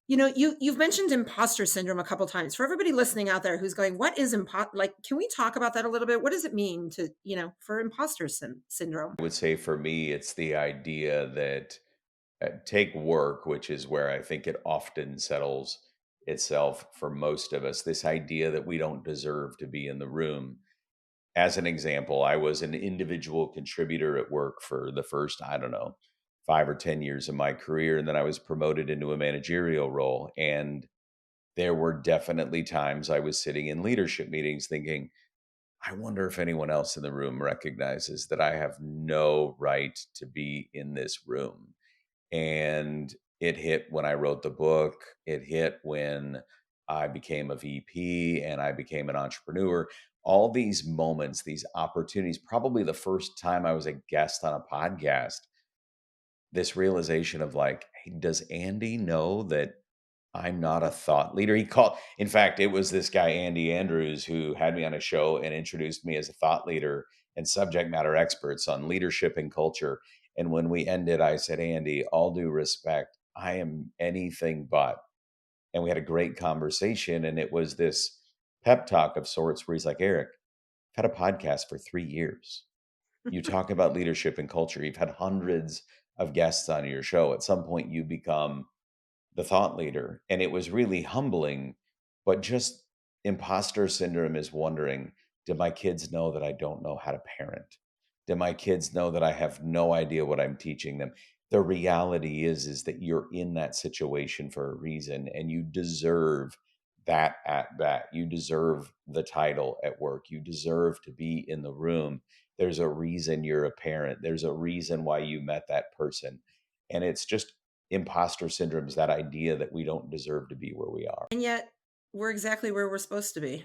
You've mentioned imposter syndrome a couple times. For everybody listening out there who's going, "What is like, can we talk about that a little bit? What does it mean for imposter syndrome?" I would say for me, it's the idea that take work, which is where I think it often settles itself for most of us. This idea that we don't deserve to be in the room. As an example, I was an individual contributor at work for the first, I don't know, 5 or 10 years of my career. And then I was promoted into a managerial role. And there were definitely times I was sitting in leadership meetings thinking, I wonder if anyone else in the room recognizes that I have no right to be in this room. And it hit when I wrote the book. It hit when I became a VP and I became an entrepreneur. All these moments, these opportunities, probably the first time I was a guest on a podcast, this realization of like, hey, does Andy know that I'm not a thought leader? He called, in fact, it was this guy, Andy Andrews, who had me on a show and introduced me as a thought leader and subject matter experts on leadership and culture. And when we ended, I said, Andy, all due respect, I am anything but. And we had a great conversation. And it was this pep talk of sorts where he's like, Eric, I've had a podcast for 3 years. You talk about leadership and culture. You've had hundreds of guests on your show. At some point, you become the thought leader. And it was really humbling, but just imposter syndrome is wondering, do my kids know that I don't know how to parent? Do my kids know that I have no idea what I'm teaching them? The reality is that you're in that situation for a reason and you deserve that at bat. You deserve the title at work. You deserve to be in the room. There's a reason you're a parent. There's a reason why you met that person. And it's just imposter syndrome is that idea that we don't deserve to be where we are. And yet, we're exactly where we're supposed to be.